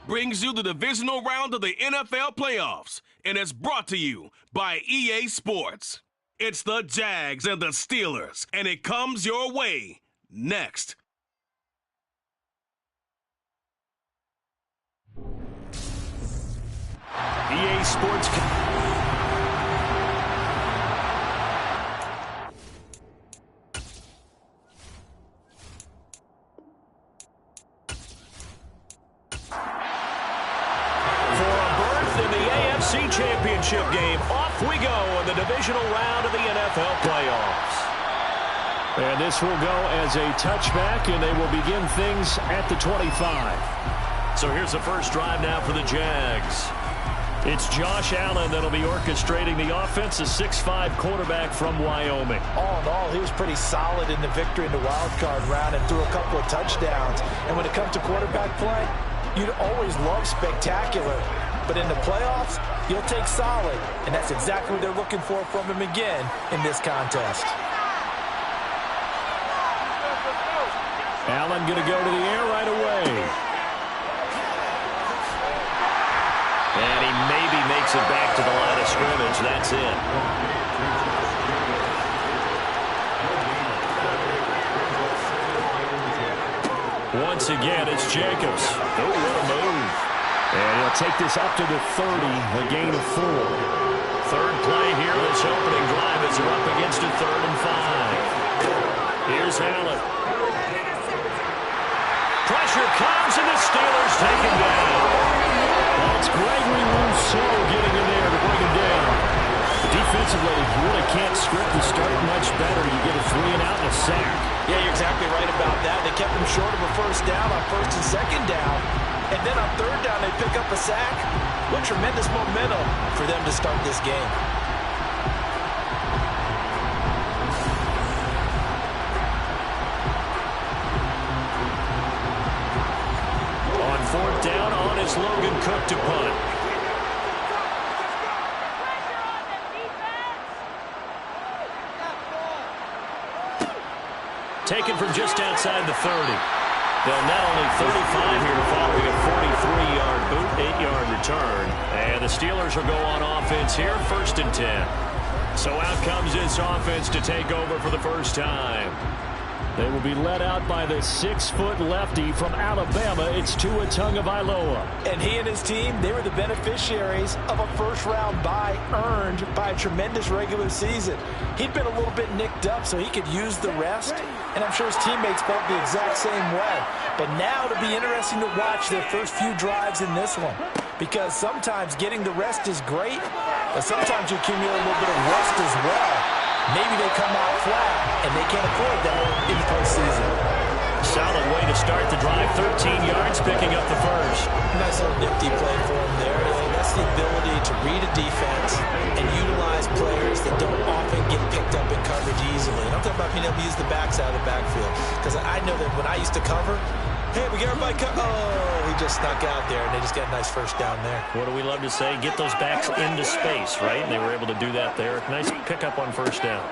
brings you the divisional round of the NFL playoffs, and it's brought to you by EA Sports. It's the Jags and the Steelers, and it comes your way next. EA Sports. Championship game. Off we go in the divisional round of the NFL playoffs. And this will go as a touchback, and they will begin things at the 25. So here's the first drive now for the Jags. It's Josh Allen that'll be orchestrating the offense, a 6'5" quarterback from Wyoming. All in all, he was pretty solid in the victory in the wild card round and threw a couple of touchdowns. And when it comes to quarterback play, you'd always love spectacular. But in the playoffs, you'll take solid, and that's exactly what they're looking for from him again in this contest. Allen going to go to the air right away. And he maybe makes it back to the line of scrimmage. That's it. Once again, it's Jacobs. Oh, what a move. And he'll take this up to the 30, a gain of 4. Third play here, this opening drive as they're up against a 3rd and 5. Here's Allen. Pressure comes, and the Steelers take him down. That's Gregory Rousseau getting in there to bring him down. Defensively, you really can't script the start much better. You get a 3 and out and a sack. Yeah, you're exactly right about that. They kept him short of a first down on 1st and 2nd down. And then on 3rd down, they pick up a sack. What tremendous momentum for them to start this game. On 4th down, on is Logan Cook to punt. Taken from just outside the 30. They'll net only 35 here following a 43-yard boot, 8-yard return. And the Steelers will go on offense here, 1st and 10. So out comes this offense to take over for the first time. They will be led out by the 6-foot lefty from Alabama. It's Tua Tagovailoa. And he and his team, they were the beneficiaries of a first-round bye earned by a tremendous regular season. He'd been a little bit nicked up, so he could use the rest. And I'm sure his teammates felt the exact same way. But now it'll be interesting to watch their first few drives in this one. Because sometimes getting the rest is great, but sometimes you accumulate a little bit of rust as well. Maybe they come out flat, and they can't afford that in the postseason. Solid way to start the drive. 13 yards, picking up the first. Nice little nifty play for him there. That's the ability to read a defense and utilize players that don't often get picked up in coverage easily. And I'm talking about being able to use the backs out of the backfield. Because I know that when I used to cover, hey, we get everybody he just snuck out there, and they just got a nice first down there. What do we love to say? Get those backs into space, right? And they were able to do that there. Nice pickup on 1st down.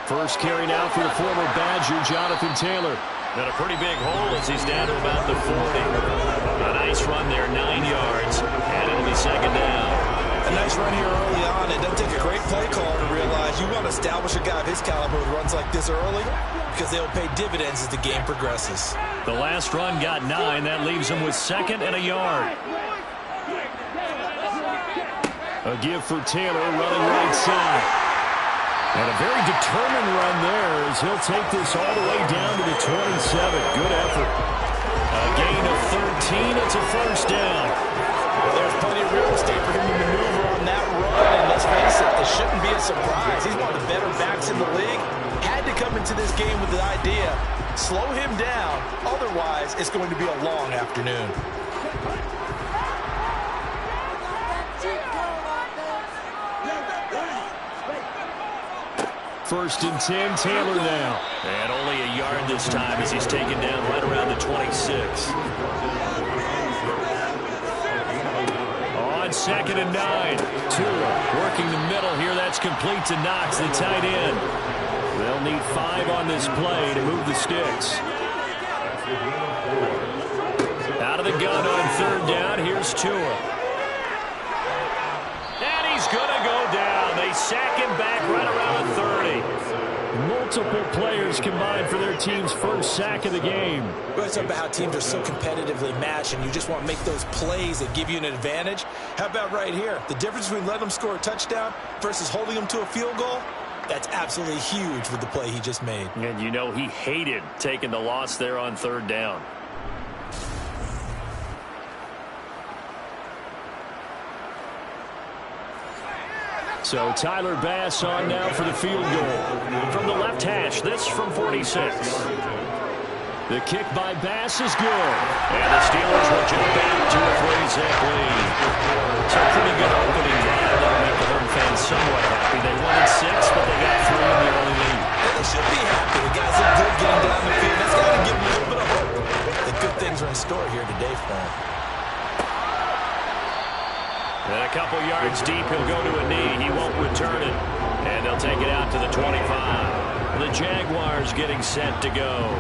First carry now for the former Badger, Jonathan Taylor. Got a pretty big hole as he's down to about the 40. A nice run there, 9 yards, and it'll be 2nd down. A nice run here early on. It doesn't take a great play caller to realize you want to establish a guy of his caliber who runs like this early because they'll pay dividends as the game progresses. The last run got 9. That leaves him with 2nd and a yard. A give for Taylor running right side. And a very determined run there as he'll take this all the way down to the 27. Good effort. A gain of 13. It's a 1st down. Well, there's plenty of real estate for him to maneuver on that run. And let's face it, it shouldn't be a surprise. He's one of the better backs in the league. Had to come into this game with the idea, slow him down. Otherwise, it's going to be a long afternoon. First and 10, Taylor now. And only a yard this time as he's taken down right around the 26. On 2nd and 9. Tua working the middle here. That's complete to Knox, the tight end. They'll need 5 on this play to move the sticks. Out of the gun on third down. Here's Tua. And he's going to go down. They sack him back right around the 30. Multiple players combined for their team's first sack of the game. Well, it's about how teams are so competitively matched, and you just want to make those plays that give you an advantage. How about right here? The difference between letting them score a touchdown versus holding them to a field goal, that's absolutely huge with the play he just made. And you know he hated taking the loss there on third down. So Tyler Bass on now for the field goal. From the left hash, this from 46. The kick by Bass is good. And the Steelers will jump back to a 3-zip lead. So pretty good opening drive. That'll make the home fans somewhat happy. They wanted 6, but they got 3 in the early lead. Yeah, they should be happy. The guys look good getting down the field. That's got to give them a little bit of hope that good things are in store here today for them. And a couple yards deep, he'll go to a knee. He won't return it. And they'll take it out to the 25. The Jaguars getting set to go.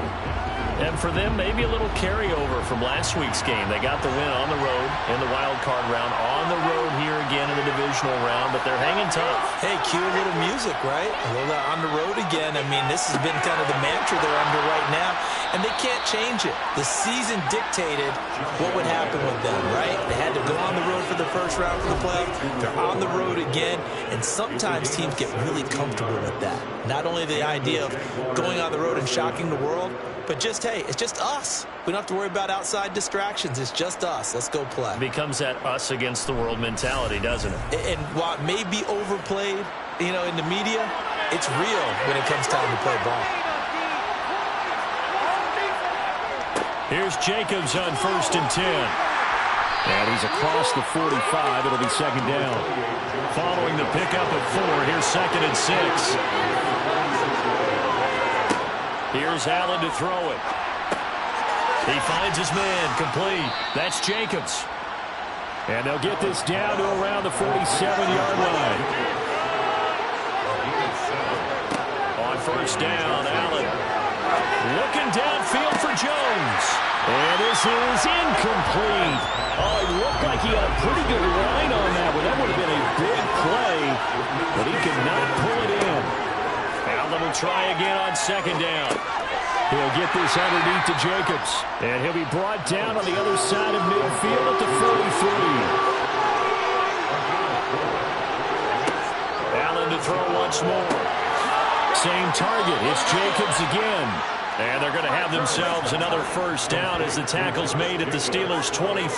And for them, maybe a little carryover from last week's game. They got the win on the road in the wild card round. On the road here again in the divisional round, but they're hanging tough. Hey, cue a little music, right? A little on the road again. I mean, this has been kind of the mantra they're under right now, and they can't change it. The season dictated what would happen with them, right? They had to go on the road for the first round for the playoffs. They're on the road again, and sometimes teams get really comfortable with that. Not only the idea of going on the road and shocking the world, but just, hey, it's just us. We don't have to worry about outside distractions. It's just us. Let's go play. It becomes that us against the world mentality, doesn't it? And while it may be overplayed, you know, in the media, it's real when it comes time to play ball. Here's Jacobs on 1st and 10. And he's across the 45. It'll be second down. Following the pickup of 4, here's 2nd and 6. Here's Allen to throw it. He finds his man, complete. That's Jacobs. And they'll get this down to around the 47-yard line. On 1st down, Allen looking downfield for Jones. And this is incomplete. Oh, he looked like he had a pretty good line on that one. That would have been a big play, but he could not pull it in. Allen will try again on 2nd down. He'll get this underneath to Jacobs. And he'll be brought down on the other side of midfield at the 43. Allen to throw once more. Same target. It's Jacobs again. And they're going to have themselves another 1st down as the tackle's made at the Steelers' 23.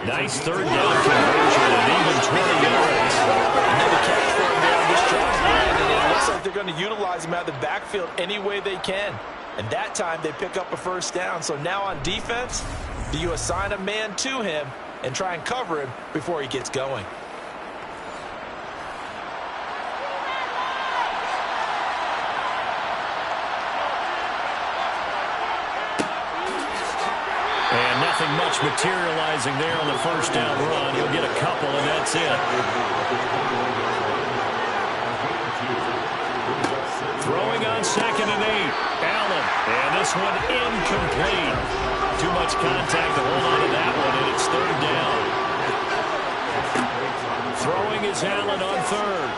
Nice 3rd down conversion and even 20 yards. Another catch for him there on this drive. And it looks like they're going to utilize him out of the backfield any way they can. And that time they pick up a 1st down. So now on defense, do you assign a man to him and try and cover him before he gets going? And nothing much materializing there on the 1st down run. He'll get a couple, and that's it. Throwing on 2nd and 8. Allen. And this one incomplete. Too much contact to hold on to that one, and it's 3rd down. Throwing is Allen on 3rd.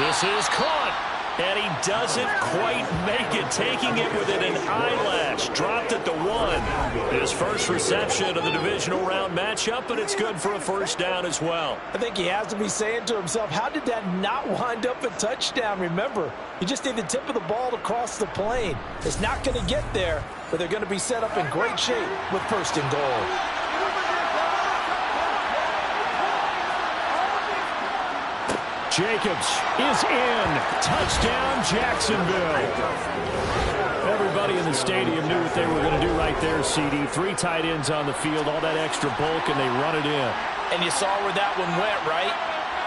This is caught. And he doesn't quite make it, taking it within an eyelash. Dropped at the 1. His first reception of the divisional round matchup, but it's good for a 1st down as well. I think he has to be saying to himself, how did that not wind up a touchdown? Remember, you just need the tip of the ball to cross the plane. It's not going to get there, but they're going to be set up in great shape with 1st and goal. Jacobs is in. Touchdown, Jacksonville. Everybody in the stadium knew what they were going to do right there, CD. 3 tight ends on the field, all that extra bulk, and they run it in. And you saw where that one went, right?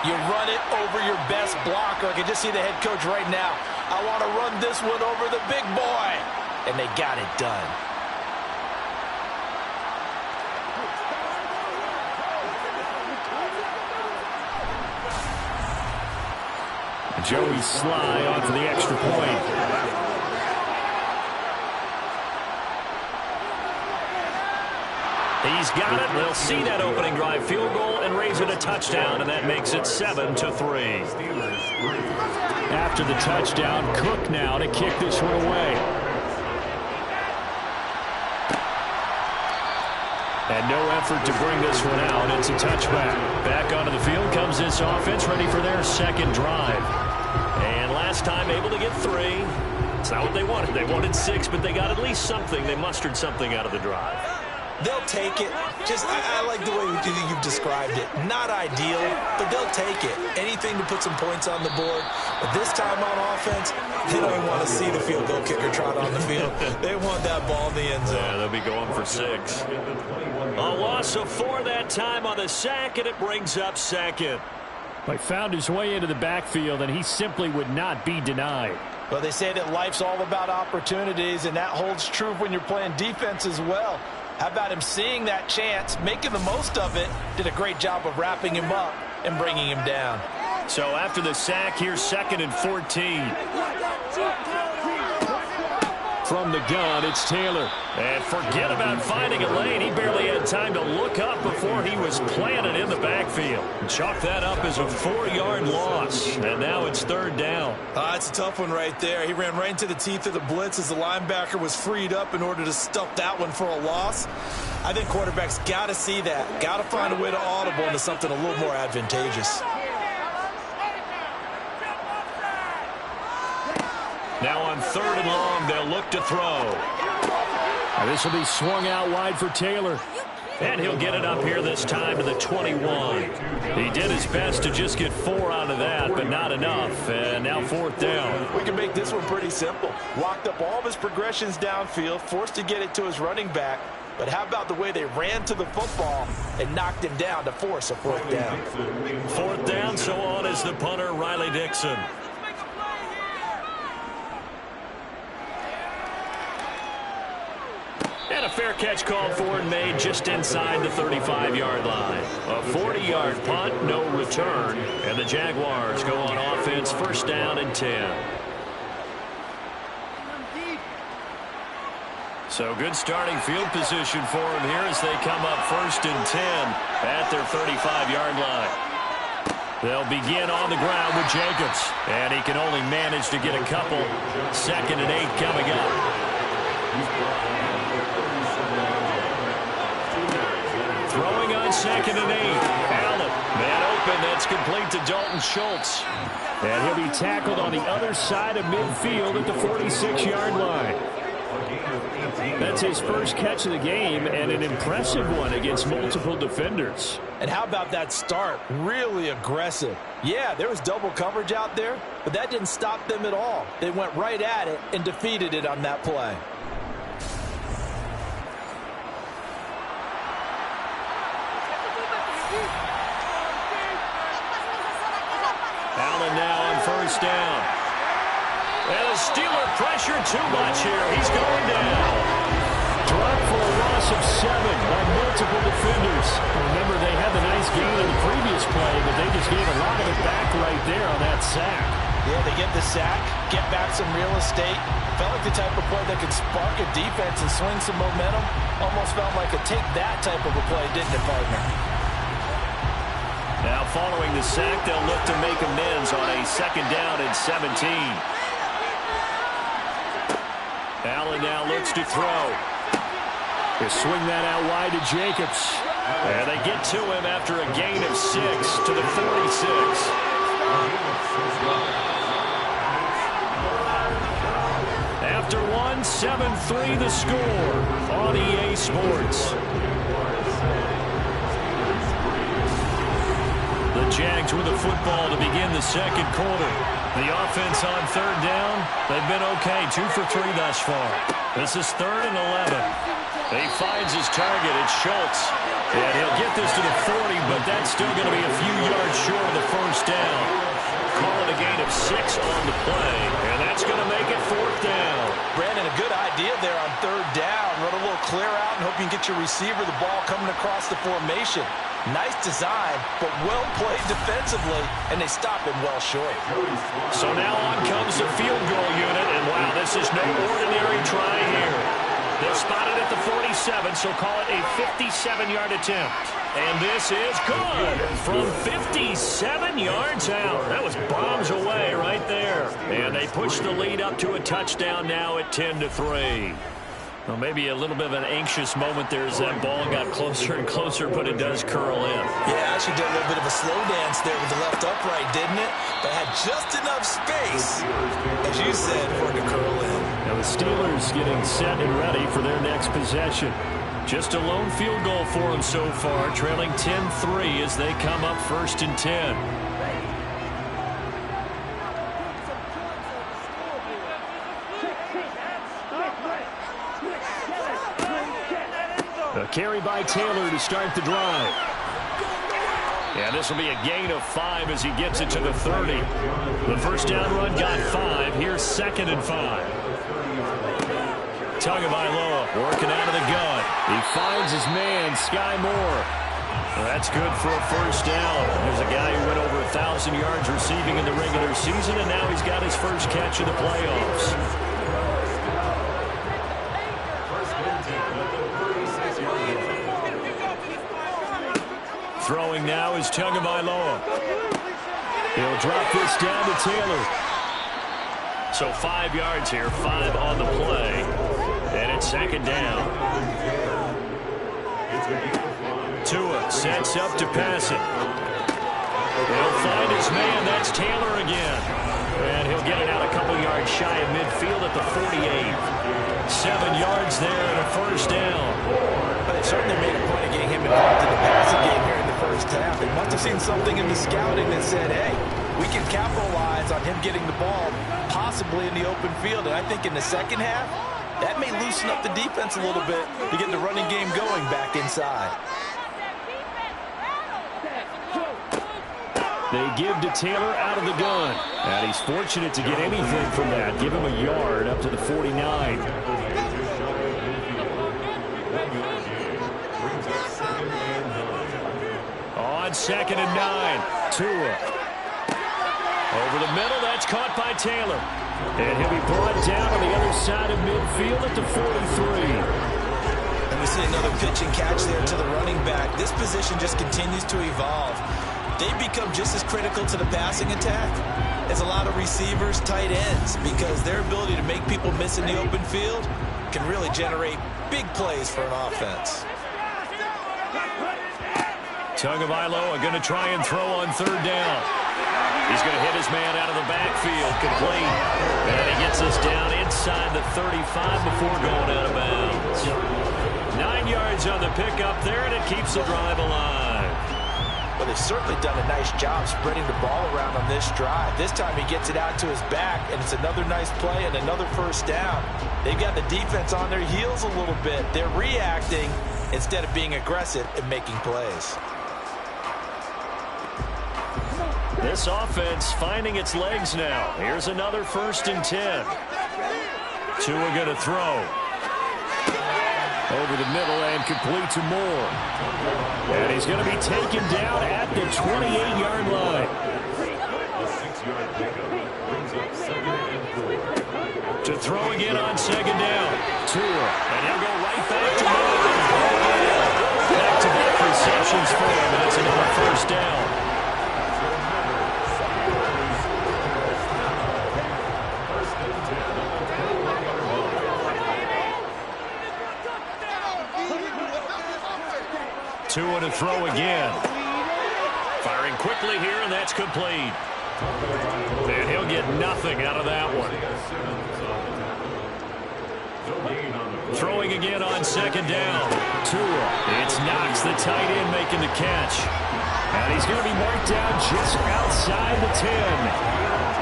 You run it over your best blocker. I can just see the head coach right now. I want to run this one over the big boy. And they got it done. Joey Sly on for the extra point. He's got it. They'll see that opening drive field goal and raise it a touchdown, and that makes it 7-3. After the touchdown, Cook now to kick this one away. And no effort to bring this one out. It's a touchback. Back onto the field comes this offense, ready for their second drive. And last time able to get 3. It's not what they wanted. They wanted 6, but they got at least something. They mustered something out of the drive. They'll take it. I like the way you've described it. Not ideal, but they'll take it. Anything to put some points on the board. But this time on offense, they don't even want to see the field goal kicker trot on the field. They want that ball in the end zone. Yeah, they'll be going for 6. A loss of 4 that time on the sack, and it brings up second. He found his way into the backfield, and he simply would not be denied. Well, they say that life's all about opportunities, and that holds true when you're playing defense as well. How about him seeing that chance, making the most of it, did a great job of wrapping him up and bringing him down. So after the sack, here's 2nd and 14. From the gun, it's Taylor. And forget about finding a lane. He barely had time to look up before he was planted in the backfield. Chalk that up as a 4-yard loss. And now it's 3rd down. It's a tough one right there. He ran right into the teeth of the blitz as the linebacker was freed up in order to stuff that one for a loss. I think quarterbacks got to see that. Got to find a way to audible into something a little more advantageous. Now on 3rd and long, they'll look to throw. Now this will be swung out wide for Taylor. And he'll get it up here this time to the 21. He did his best to just get 4 out of that, but not enough. And now 4th down. We can make this one pretty simple. Locked up all of his progressions downfield, forced to get it to his running back. But how about the way they ran to the football and knocked him down to force a 4th down? 4th down, so on is the punter, Riley Dixon. And a fair catch called for and made just inside the 35-yard line. A 40-yard punt, no return. And the Jaguars go on offense, 1st down and 10. So good starting field position for them here as they come up 1st and 10 at their 35-yard line. They'll begin on the ground with Jacobs. And he can only manage to get a couple. 2nd and 8 coming up. Throwing on 2nd and 8. Allen, man open. That's complete to Dalton Schultz. And he'll be tackled on the other side of midfield at the 46-yard line. That's his first catch of the game and an impressive one against multiple defenders. And how about that start? Really aggressive. Yeah, there was double coverage out there, but that didn't stop them at all. They went right at it and defeated it on that play. Allen now on 1st down. And the Steeler pressure too much here. He's going down. Dropped for a loss of 7 by multiple defenders. Remember, they had the nice gain in the previous play, but they just gave a lot of it back right there on that sack. Yeah, they get the sack, get back some real estate. Felt like the type of play that could spark a defense and swing some momentum. Almost felt like a take that type of a play, didn't it, partner? Now following the sack, they'll look to make amends on a 2nd down and 17. Allen now looks to throw. They swing that out wide to Jacobs. And they get to him after a gain of 6 to the 46. After one, 7-3 the score on EA Sports. The Jags with the football to begin the 2nd quarter. The offense on 3rd down, they've been okay, 2 for 3 thus far. This is 3rd and 11. He finds his target, it's Schultz. And he'll get this to the 40, but that's still going to be a few yards short of the 1st down. Call it a gain of 6 on the play, and that's going to make it 4th down. Brandon, a good idea there on 3rd down. Run a little clear out and hope you can get your receiver the ball coming across the formation. Nice design, but well played defensively, and they stop him well short. So now on comes the field goal unit, and wow, this is no ordinary try here. They'll spot it at the 47, so call it a 57-yard attempt. And this is good from 57 yards out. That was bombs away right there. And they push the lead up to a touchdown now at 10-3. Well, maybe a little bit of an anxious moment there as that ball got closer and closer, but it does curl in. Yeah, actually did a little bit of a slow dance there with the left upright, didn't it? But had just enough space, as you said, for it to curl in. Now the Steelers getting set and ready for their next possession. Just a lone field goal for them so far, trailing 10-3 as they come up 1st and 10. A carry by Taylor to start the drive. Yeah, this will be a gain of 5 as he gets it to the 30. The first down run got 5. Here's 2nd and 5. Tagovailoa working out of the gun. He finds his man, Sky Moore. Well, that's good for a first down. There's a guy who went over 1,000 yards receiving in the regular season, and now he's got his first catch of the playoffs. Throwing now is Tagovailoa. He'll drop this down to Taylor. So 5 yards here, 5 on the play. And it's 2nd down. Tua sets up to pass it. He'll find his man. That's Taylor again. And he'll get it out a couple yards shy of midfield at the 48. 7 yards there and a first down. But they certainly made a point of getting him involved in the passing game here in the first half. They must have seen something in the scouting that said, hey, we can capitalize on him getting the ball possibly in the open field. And I think in the second half, that may loosen up the defense a little bit to get the running game going back inside. They give to Taylor out of the gun. And he's fortunate to get anything from that. Give him a yard up to the 49. On 2nd and 9. Tua. Over the middle, that's caught by Taylor. And he'll be brought down on the other side of midfield at the 43. And we see another pitch and catch there to the running back. This position just continues to evolve. They become just as critical to the passing attack as a lot of receivers, tight ends, because their ability to make people miss in the open field can really generate big plays for an offense. Tagovailoa going to try and throw on 3rd down. He's going to hit his man out of the backfield, complete. And he gets us down inside the 35 before going out of bounds. 9 yards on the pickup there, and it keeps the drive alive. Well, they've certainly done a nice job spreading the ball around on this drive. This time he gets it out to his back, and it's another nice play and another first down. They've got the defense on their heels a little bit. They're reacting instead of being aggressive and making plays. This offense finding its legs now. Here's another 1st and 10. Tua going to throw. Over the middle and complete to Moore. And he's going to be taken down at the 28-yard line. To throw again on 2nd down. Tua. And he'll go right back to Moore. Back-to-back receptions for him, and it's another first down. Tua to throw again. Firing quickly here, and that's complete. And he'll get nothing out of that one. Throwing again on 2nd down. Tua. It's Knox, the tight end, making the catch. And he's going to be marked down just outside the 10.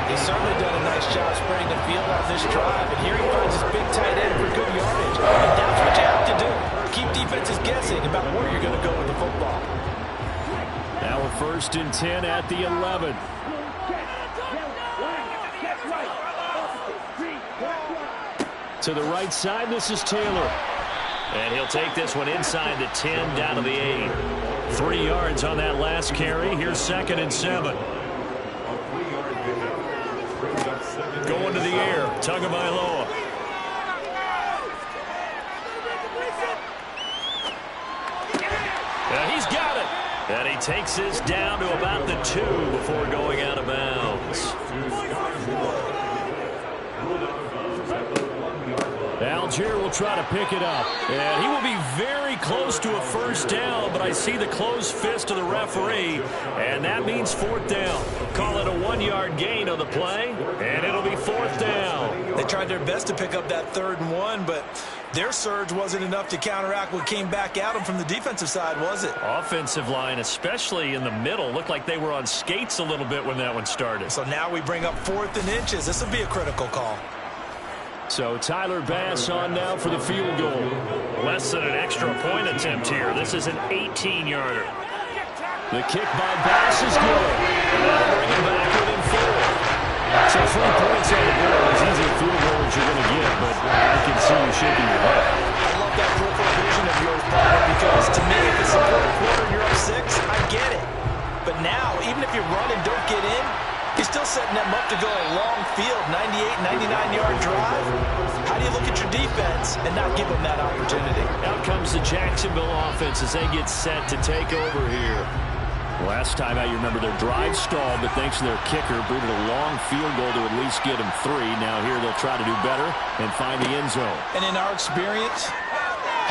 He's certainly done a nice job spreading the field on this drive. And here he finds his big tight end for good yardage. And that's what you have to do. Keep defenses guessing about where you're going to go with the football. Now a 1st and 10 at the 11. To the right side, this is Taylor. And he'll take this one inside the 10, down to the 8. 3 yards on that last carry. Here's 2nd and 7. Going to the air, Tagovailoa. takes this down to about the 2 before going out of bounds. Algier will try to pick it up. And he will be very close to a first down, but I see the closed fist of the referee, and that means 4th down. Call it a 1-yard gain on the play, and it'll be 4th down. They tried their best to pick up that 3rd and 1, but their surge wasn't enough to counteract what came back at them from the defensive side, was it? Offensive line, especially in the middle, looked like they were on skates a little bit when that one started. So now we bring up 4th and inches. This will be a critical call. So Tyler Bass on now for the field goal. Less than an extra point attempt here. This is an 18-yarder. The kick by Bass is good. And that'll bring him back within 4. So 3 points on the board. As easy a field goal as you're going to get, but I can see you shaking your head. I love that peripheral vision of yours, partner, because to me, if it's the 4th quarter and you're up 6, I get it. But now, even if you run and don't get in, you're still setting them up to go a long field, 98, 99-yard drive. How do you look at your defense and not give them that opportunity? Out comes the Jacksonville offense as they get set to take over here. Last time out, you remember their drive stalled, but thanks to their kicker, booted a long field goal to at least get them 3. Now here they'll try to do better and find the end zone. And in our experience,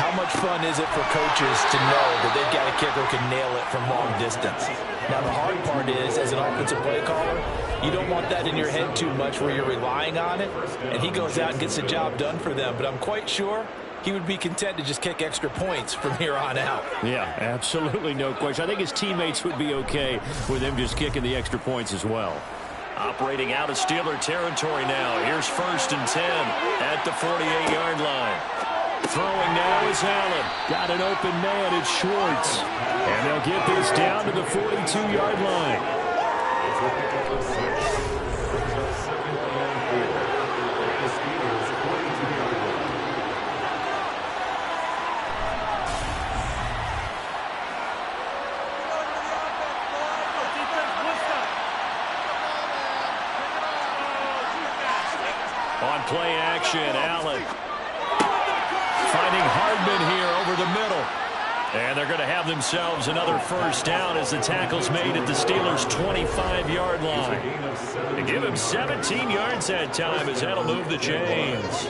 how much fun is it for coaches to know that they've got a kicker who can nail it from long distance? Now, the hard part is, as an offensive play caller, you don't want that in your head too much where you're relying on it, and he goes out and gets the job done for them. But I'm quite sure he would be content to just kick extra points from here on out. Yeah, absolutely no question. I think his teammates would be okay with him just kicking the extra points as well. Operating out of Steeler territory now. Here's 1st and 10 at the 48-yard line. Throwing now is Allen. Got an open man. It's Schwartz. And they'll get this down to the 42-yard line. On play action, Allen finding Hardman here over the middle. And they're going to have themselves another first down as the tackle's made at the Steelers' 25-yard line. They give him 17 yards that time as that'll move the chains.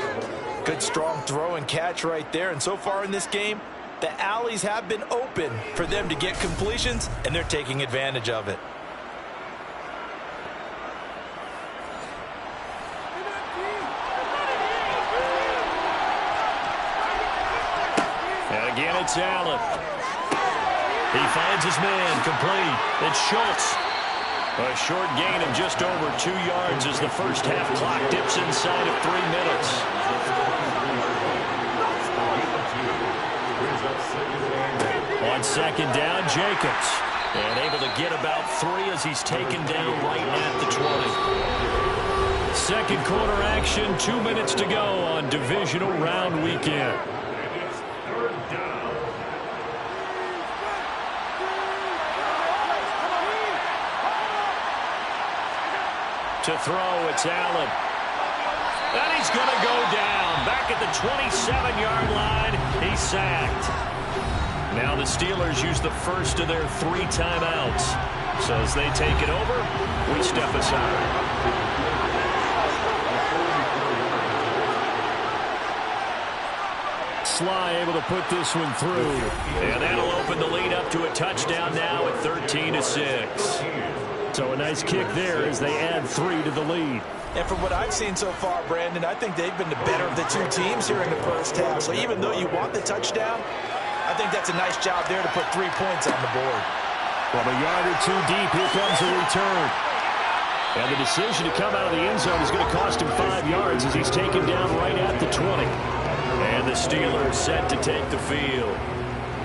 Good, strong throw and catch right there. And so far in this game, the alleys have been open for them to get completions, and they're taking advantage of it. Again, it's Allen. He finds his man, complete. It's Schultz. A short gain of just over 2 yards as the first half clock dips inside of 3 minutes. On 2nd down, Jacobs. And able to get about 3 as he's taken down right at the 20. Second quarter action, 2 minutes to go on divisional round weekend. To throw, it's Allen. And he's going to go down. Back at the 27-yard line, he's sacked. Now the Steelers use the first of their 3 timeouts. So as they take it over, we step aside. Sly able to put this one through. And that'll open the lead up to a touchdown now at 13-6. So a nice kick there as they add 3 to the lead. And from what I've seen so far, Brandon, I think they've been the better of the 2 teams here in the first half. So even though you want the touchdown, I think that's a nice job there to put 3 points on the board. From a yard or 2 deep, here comes a return. And the decision to come out of the end zone is going to cost him 5 yards as he's taken down right at the 20. And the Steelers set to take the field.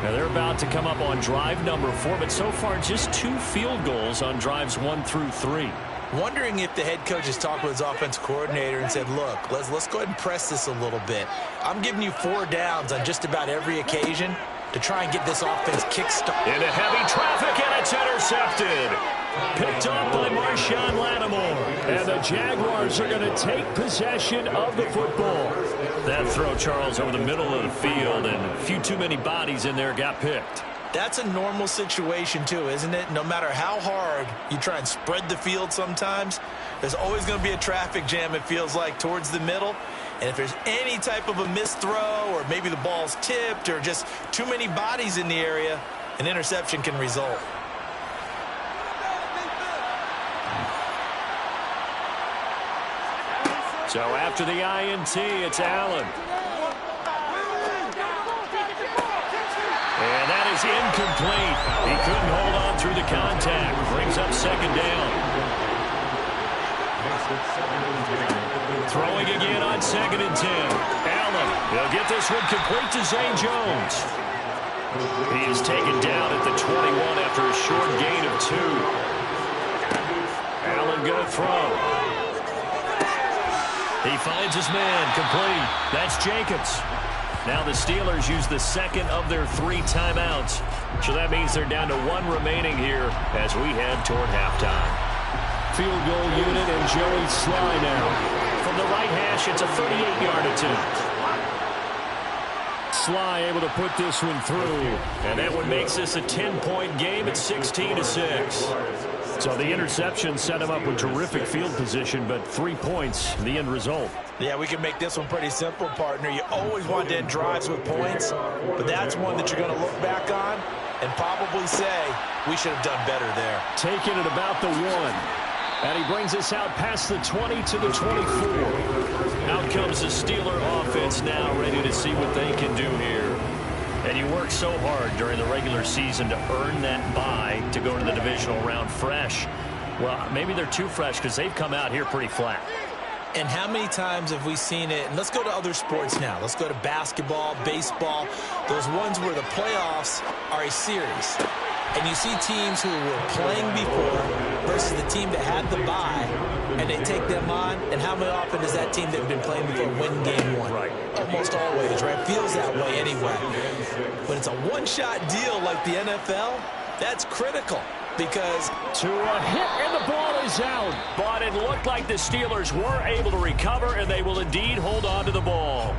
Now they're about to come up on drive number 4, but so far just 2 field goals on drives 1 through 3. Wondering if the head coach has talked with his offensive coordinator and said, look, let's go ahead and press this a little bit. I'm giving you 4 downs on just about every occasion to try and get this offense kick-started. Into heavy traffic, and it's intercepted. Picked off by Marshawn Lattimore. And the Jaguars are going to take possession of the football. That throw, Charles, over the middle of the field, and a few too many bodies in there got picked. That's a normal situation too, isn't it? No matter how hard you try and spread the field sometimes, there's always going to be a traffic jam, it feels like, towards the middle. And if there's any type of a missed throw or maybe the ball's tipped or just too many bodies in the area, an interception can result. So after the INT, it's Allen. And that is incomplete. He couldn't hold on through the contact. Brings up second down. Throwing again on 2nd and 10. Allen, he'll get this one complete to Zay Jones. He is taken down at the 21 after a short gain of 2. Allen going to throw. He finds his man, complete. That's Jacobs. Now the Steelers use the second of their 3 timeouts. So that means they're down to 1 remaining here as we head toward halftime. Field goal unit and Joey Sly now. From the right hash, it's a 38-yard attempt. Sly able to put this one through. And that one makes this a 10-point game at 16-6. So the interception set him up with terrific field position, but 3 points, the end result. Yeah, we can make this one pretty simple, partner. You always want to end drives with points, but that's one that you're going to look back on and probably say, we should have done better there. Taking it about the 1. And he brings us out past the 20 to the 24. Out comes the Steeler offense now, ready to see what they can do here. And you work so hard during the regular season to earn that bye to go to the divisional round fresh. Well, maybe they're too fresh because they've come out here pretty flat. And how many times have we seen it? And let's go to other sports now. Let's go to basketball, baseball, those ones where the playoffs are a series. And you see teams who were playing before versus the team that had the bye, and they take them on. And how often does that team that had been playing before win game 1? Right. Almost always, right? Feels that way anyway. But it's a one-shot deal like the NFL. That's critical because to a hit, and the ball is out. But it looked like the Steelers were able to recover, and they will indeed hold on to the ball.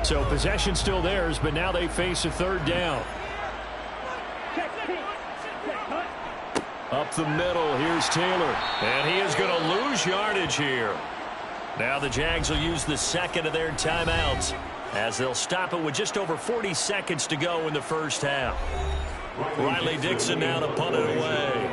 So possession still theirs, but now they face a 3rd down. Up the middle, here's Taylor. And he is going to lose yardage here. Now the Jags will use the second of their timeouts as they'll stop it with just over 40 seconds to go in the first half. Riley Dixon now to punt it away.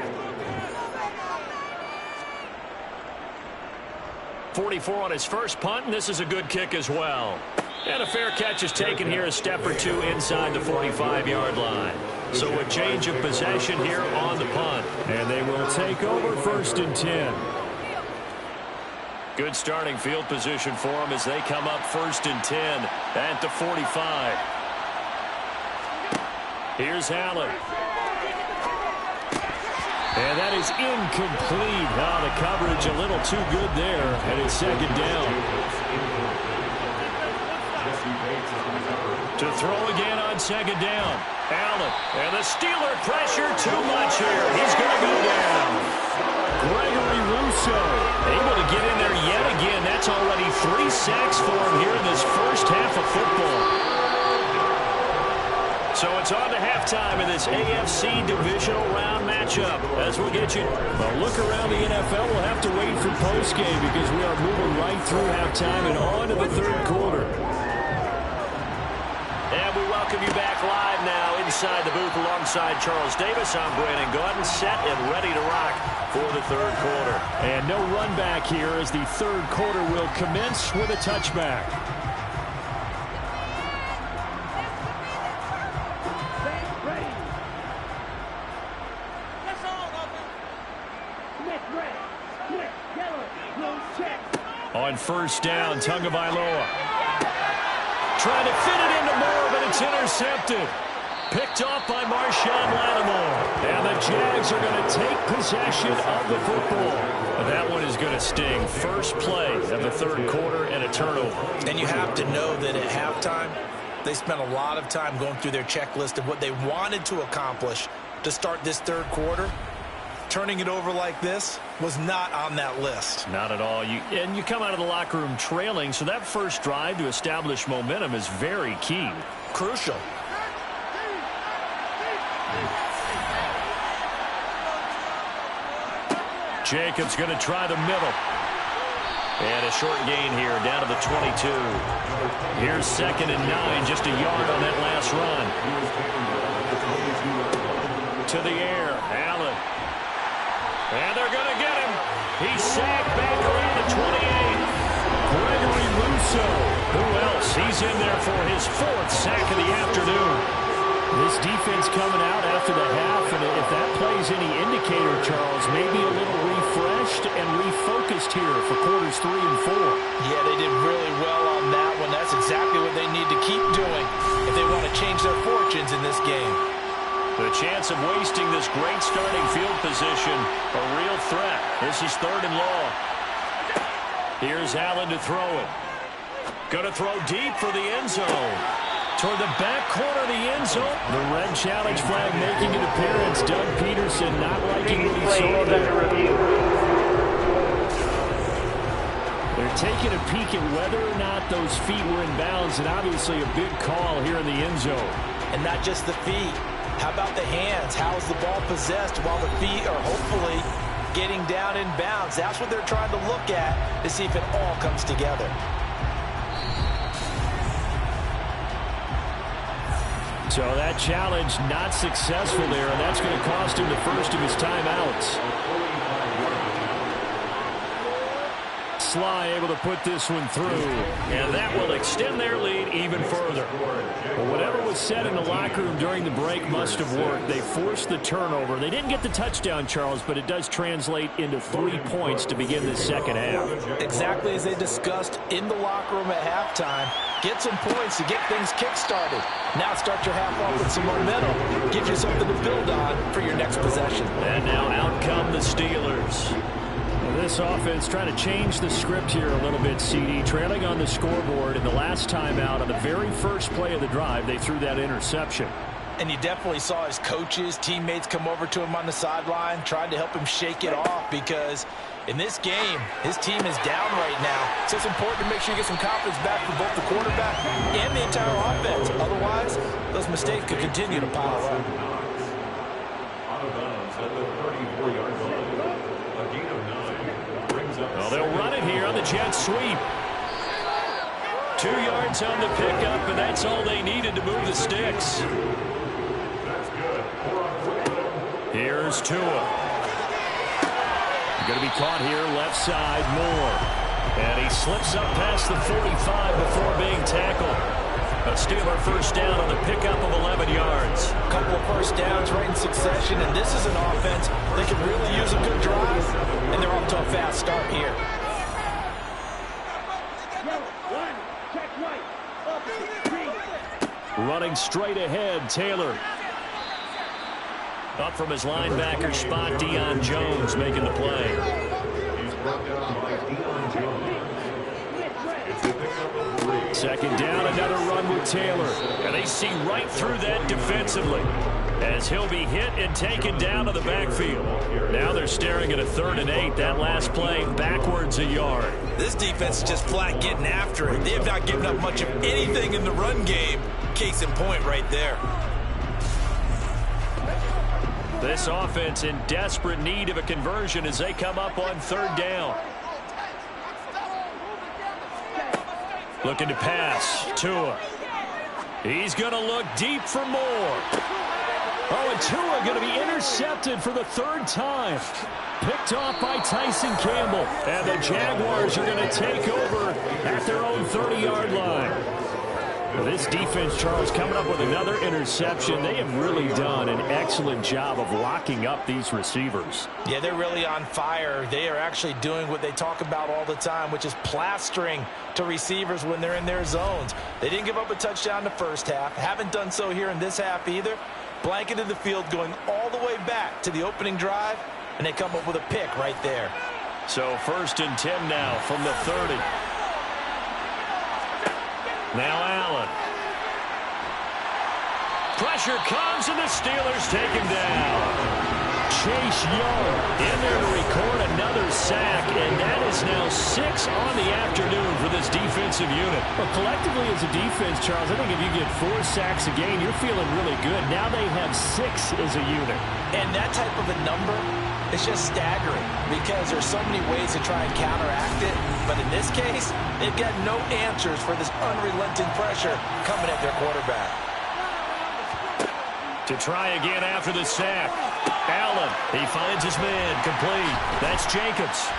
44 on his first punt, and this is a good kick as well. And a fair catch is taken here a step or 2 inside the 45-yard line. So a change of possession here on the punt. And they will take over 1st and 10. Good starting field position for them as they come up 1st and 10 at the 45. Here's Allen. And that is incomplete. Now the coverage a little too good there, and it's 2nd down. To throw again on 2nd down. Allen. And the Steeler pressure too much here. He's going to go down. Gregory Rousseau able to get in there yet again. That's already 3 sacks for him here in this first half of football. So it's on to halftime in this AFC divisional round matchup as we'll get you. A look around the NFL. We'll have to wait for postgame because we are moving right through halftime and on to the 3rd quarter. And we welcome you back live now inside the booth alongside Charles Davis. I'm Brandon Gordon, set and ready to rock for the 3rd quarter. And no run back here as the 3rd quarter will commence with a touchback. On 1st down, Tagovailoa. Trying to fit it into Moore, but it's intercepted. Picked off by Marshawn Lattimore. And the Jags are going to take possession of the football. And that one is going to sting. First play of the 3rd quarter and a turnover. And you have to know that at halftime, they spent a lot of time going through their checklist of what they wanted to accomplish to start this 3rd quarter. Turning it over like this was not on that list. Not at all. And you come out of the locker room trailing, so that first drive to establish momentum is very key. Crucial. Jacobs going to try the middle. And a short gain here, down to the 22. Here's 2nd and 9, just a yard on that last run. To the air, Allen. And they're going to get him. He's sacked back around the 28. Gregory Rousseau. Who else? He's in there for his 4th sack of the afternoon. This defense coming out after the half, and if that plays any indicator, Charles, maybe a little refreshed and refocused here for quarters 3 and 4. Yeah, they did really well on that one. That's exactly what they need to keep doing if they want to change their fortunes in this game. The chance of wasting this great starting field position, a real threat. This is 3rd and long. Here's Allen to throw it. Going to throw deep for the end zone. Toward the back corner of the end zone. The red challenge flag making an appearance. Doug Peterson not liking what he saw there. They're taking a peek at whether or not those feet were in bounds, and obviously a big call here in the end zone. And not just the feet. How about the hands? How's the ball possessed while the feet are hopefully getting down in bounds? That's what they're trying to look at to see if it all comes together. So that challenge not successful there, and that's going to cost him the first of his timeouts. Sly able to put this one through, and that will extend their lead even further. Well, whatever was said in the locker room during the break must have worked. They forced the turnover. They didn't get the touchdown, Charles, but it does translate into 3 points to begin this second half. Exactly as they discussed in the locker room at halftime. Get some points to get things kick-started. Now start your half off with some momentum. Give you something to build on for your next possession. And now out come the Steelers. This offense trying to change the script here a little bit, CD. Trailing on the scoreboard in the last timeout on the very first play of the drive, they threw that interception. And you definitely saw his coaches, teammates come over to him on the sideline, tried to help him shake it off because in this game, his team is down right now. So it's important to make sure you get some confidence back for both the quarterback and the entire offense. Otherwise, those mistakes could continue to pile up. Well, they'll run it here on the jet sweep. 2 yards on the pickup, and that's all they needed to move the sticks. Here's Tua. Going to be caught here, left side, Moore. And he slips up past the 45 before being tackled. A Steeler first down on the pickup of 11 yards. A couple of first downs right in succession, and this is an offense that can really use a good drive, and they're off to a fast start here. Running straight ahead, Taylor. Up from his linebacker spot, Deion Jones making the play. Second down, another run with Taylor. And they see right through that defensively as he'll be hit and taken down to the backfield. Now they're staring at a 3rd and 8. That last play backwards a yard. This defense is just flat getting after it. They have not given up much of anything in the run game. Case in point right there. This offense in desperate need of a conversion as they come up on 3rd down. Looking to pass. Tua. He's going to look deep for more. Oh, and Tua going to be intercepted for the 3rd time. Picked off by Tyson Campbell. And the Jaguars are going to take over at their own 30-yard line. This defense, Charles, coming up with another interception. They have really done an excellent job of locking up these receivers. Yeah, they're really on fire. They are actually doing what they talk about all the time, which is plastering to receivers when they're in their zones. They didn't give up a touchdown in the first half. Haven't done so here in this half either. Blanketed the field going all the way back to the opening drive, and they come up with a pick right there. So 1st and 10 now from the 30. Now Allen. Pressure comes, and the Steelers take him down. Chase Young in there to record another sack, and that is now 6 on the afternoon for this defensive unit. Well, collectively as a defense, Charles, I think if you get 4 sacks a game, you're feeling really good. Now they have 6 as a unit. And that type of a number is just staggering because there's so many ways to try and counteract it. But in this case, they've got no answers for this unrelenting pressure coming at their quarterback. To try again after the sack. Allen, he finds his man, complete. That's Jacobs.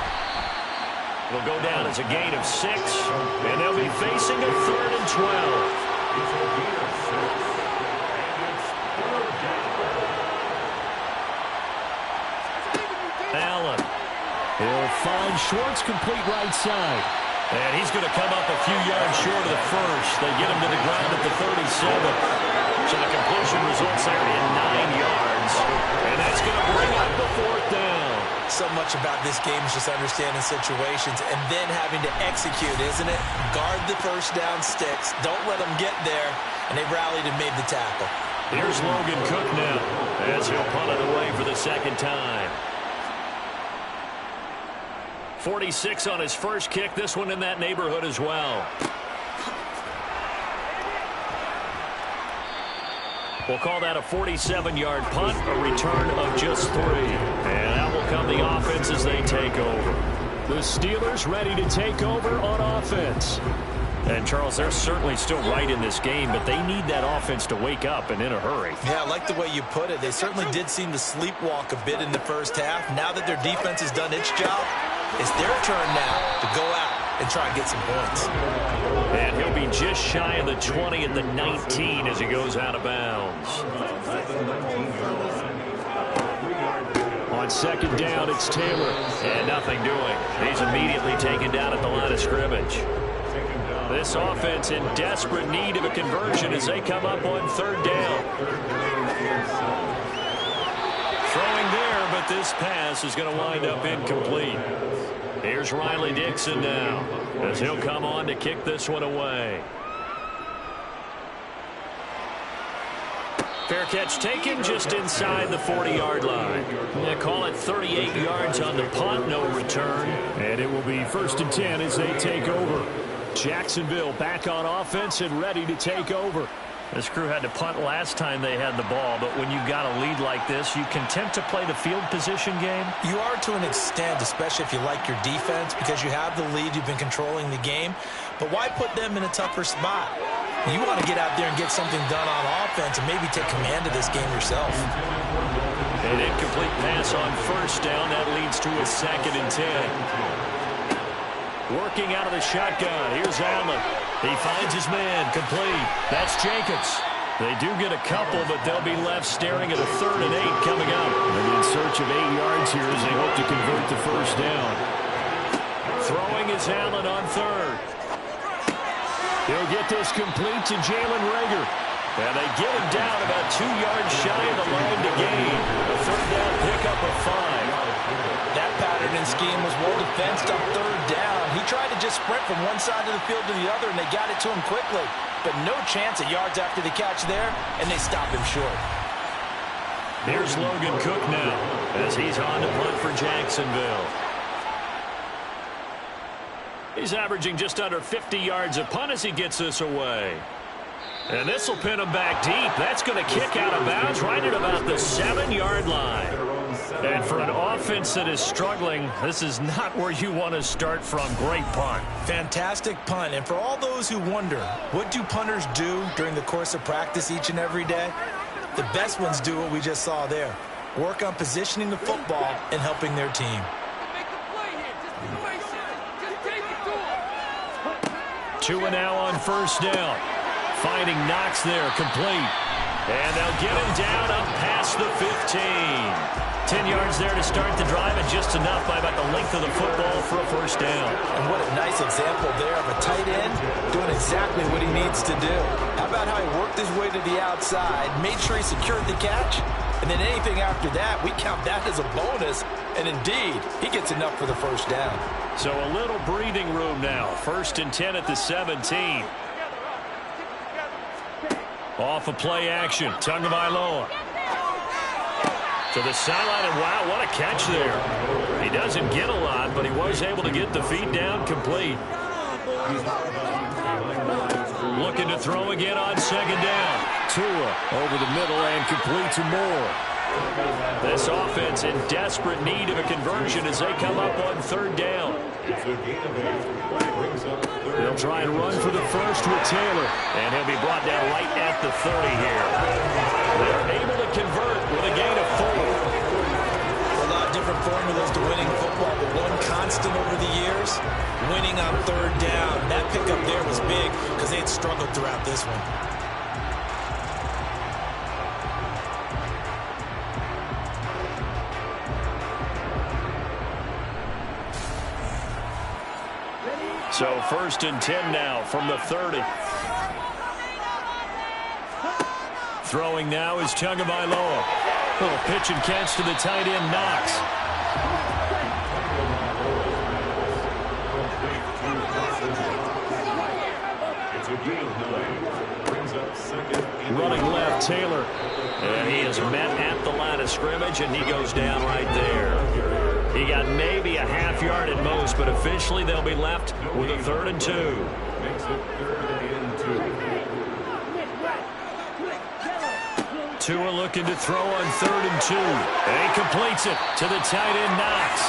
It'll go down as a gain of 6, and they'll be facing a 3rd and 12. Allen. He'll find Schwartz complete right side. And he's going to come up a few yards short of the first. They get him to the ground at the 37. So the completion results there in 9 yards. And that's going to bring up the 4th down. So much about this game is just understanding situations and then having to execute, isn't it? Guard the first down sticks. Don't let them get there. And they rallied and made the tackle. Here's Logan Cook now as he'll punt it away for the 2nd time. 46 on his first kick. This one in that neighborhood as well. We'll call that a 47-yard punt, a return of just 3. And out will come the offense as they take over. The Steelers ready to take over on offense. And, Charles, they're certainly still right in this game, but they need that offense to wake up and in a hurry. Yeah, I like the way you put it. They certainly did seem to sleepwalk a bit in the first half. Now that their defense has done its job, it's their turn now to go out and try and get some points. And he'll be just shy of the 20 at the 19 as he goes out of bounds. On 2nd down, it's Taylor. And nothing doing. He's immediately taken down at the line of scrimmage. This offense in desperate need of a conversion as they come up on 3rd down. Throwing there, but this pass is going to wind up incomplete. Here's Riley Dixon now as he'll come on to kick this one away. Fair catch taken just inside the 40-yard line. They call it 38 yards on the punt, no return. And it will be 1st and 10 as they take over. Jacksonville back on offense and ready to take over. This crew had to punt last time they had the ball, but when you've got a lead like this, you content to play the field position game? You are to an extent, especially if you like your defense, because you have the lead, you've been controlling the game. But why put them in a tougher spot? You want to get out there and get something done on offense and maybe take command of this game yourself. An incomplete pass on 1st down. That leads to a 2nd and 10. Working out of the shotgun. Here's Allen. He finds his man. Complete. That's Jacobs. They do get a couple, but they'll be left staring at a 3rd and 8 coming up. And in search of 8 yards here as they hope to convert the 1st down. Throwing is Allen on 3rd. He'll get this complete to Jalen Reagor. And they get him down about 2 yards shy of the line to gain. A 3rd down pickup of 5. That pattern and scheme was well defensed on 3rd down. He tried to just sprint from one side of the field to the other, and they got it to him quickly. But no chance at yards after the catch there, and they stopped him short. Here's Logan Cook now as he's on to punt for Jacksonville. He's averaging just under 50 yards a punt as he gets this away. And this will pin him back deep. That's going to kick out of bounds right at about the 7-yard line. And for an offense that is struggling, this is not where you want to start from. Great punt. Fantastic punt. And for all those who wonder, what do punters do during the course of practice each and every day? The best ones do what we just saw there. Work on positioning the football and helping their team. 2 and now on 1st down. Finding Knox there, complete. And they'll get him down up past the 15. 10 yards there to start the drive, and just enough by about the length of the football for a 1st down. And what a nice example there of a tight end doing exactly what he needs to do. How about how he worked his way to the outside, made sure he secured the catch, and then anything after that, we count that as a bonus. And indeed, he gets enough for the 1st down. So a little breathing room now. 1st and 10 at the 17. Off of play action. Tagovailoa. To the sideline, and wow, what a catch there. He doesn't get a lot, but he was able to get the feet down complete. Looking to throw again on second down. Tua over the middle and complete to Moore. This offense in desperate need of a conversion as they come up on third down. They'll try and run for the first with Taylor, and he'll be brought down right at the 30 here. They're able to convert with a gain of 4. A lot of different formulas to winning football, but one constant over the years, winning on third down. That pickup there was big because they had struggled throughout this one. So first and 10 now from the 30. Throwing now is Tagovailoa. Little pitch and catch to the tight end, Knox. Running left, Taylor. And he is met at the line of scrimmage, and he goes down right there. He got maybe a half yard at most, but officially they'll be left with a 3rd and 2. Makes it 3rd and 2. Tua looking to throw on 3rd and 2. And he completes it to the tight end, Knox.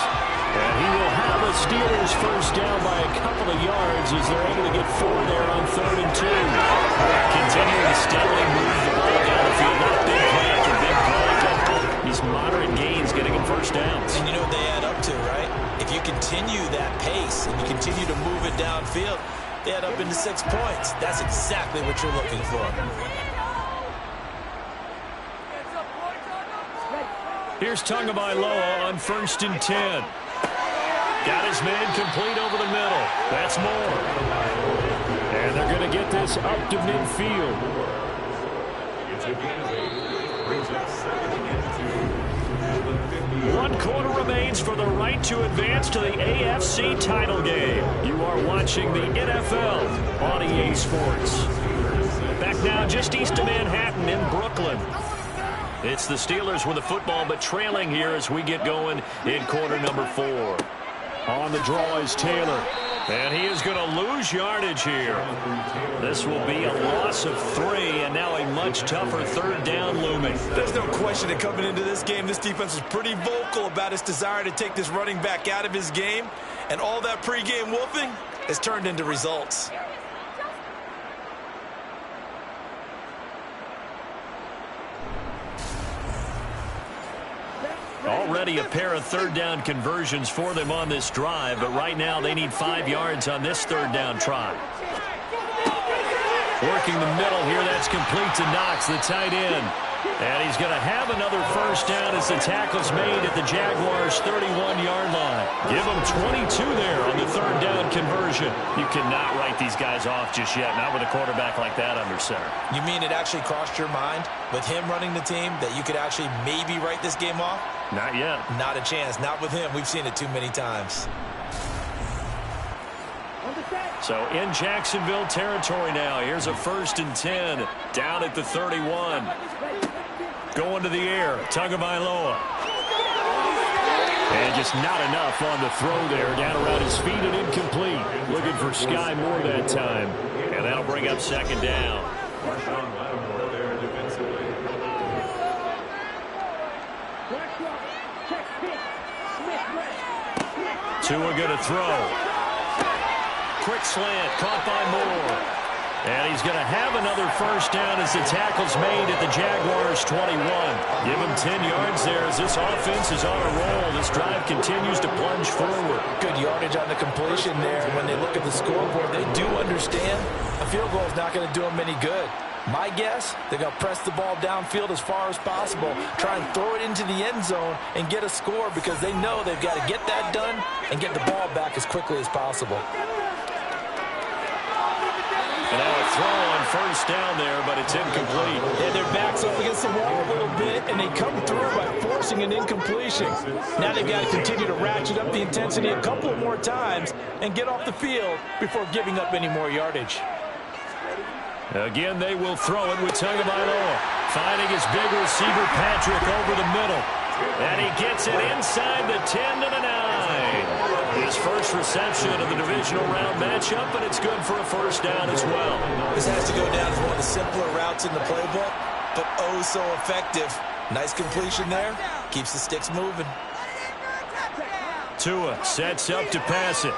And he will have the Steelers first down by a couple of yards as they're able to get 4 there on 3rd and 2. Continuing to steadily move the ball down the field. Not big play after big play, but these moderate gains getting him first downs. And you know what they add up to, right? If you continue that pace and you continue to move it downfield, they add up into 6 points. That's exactly what you're looking for. Here's Tagovailoa on 1st and 10. Got his man complete over the middle. That's Moore. And they're going to get this up to midfield. One quarter remains for the right to advance to the AFC title game. You are watching the NFL on EA Sports. Back now just east of Manhattan in Brooklyn. It's the Steelers with the football, but trailing here as we get going in quarter number 4. On the draw is Taylor, and he is going to lose yardage here. This will be a loss of 3, and now a much tougher 3rd down looming. There's no question that coming into this game, this defense was pretty vocal about its desire to take this running back out of his game, and all that pregame wolfing has turned into results. Already a pair of 3rd down conversions for them on this drive, but right now they need 5 yards on this 3rd down try. Working the middle here, that's complete to Knox, the tight end. And he's going to have another first down as the tackle's made at the Jaguars' 31-yard line. Give them 22 there on the 3rd down conversion. You cannot write these guys off just yet, not with a quarterback like that under center. You mean it actually crossed your mind with him running the team that you could actually maybe write this game off? Not yet. Not a chance. Not with him. We've seen it too many times. So in Jacksonville territory now. Here's a 1st and 10 down at the 31. Going to the air, Tagovailoa. And just not enough on the throw there. Down around his feet and incomplete. Looking for Sky Moore that time. And that'll bring up 2nd down. Tua going to throw. Quick slant, caught by Moore. And he's going to have another first down as the tackle's made at the Jaguars' 21. Give him 10 yards there as this offense is on a roll. This drive continues to plunge forward. Good yardage on the completion there. When they look at the scoreboard, they do understand a field goal is not going to do them any good. My guess, they're going to press the ball downfield as far as possible, try and throw it into the end zone and get a score because they know they've got to get that done and get the ball back as quickly as possible. And now a throw on first down there, but it's incomplete. Yeah, their back's up against the wall a little bit, and they come through by forcing an incompletion. Now they've got to continue to ratchet up the intensity a couple more times and get off the field before giving up any more yardage. Again, they will throw it with Tagovailoa. Finding his big receiver, Patrick, over the middle. And he gets it inside the 10 to the 9. His first reception of the divisional round matchup, and it's good for a first down as well. This has to go down as one of the simpler routes in the playbook, but oh so effective. Nice completion there. Keeps the sticks moving. Tua sets up to pass it.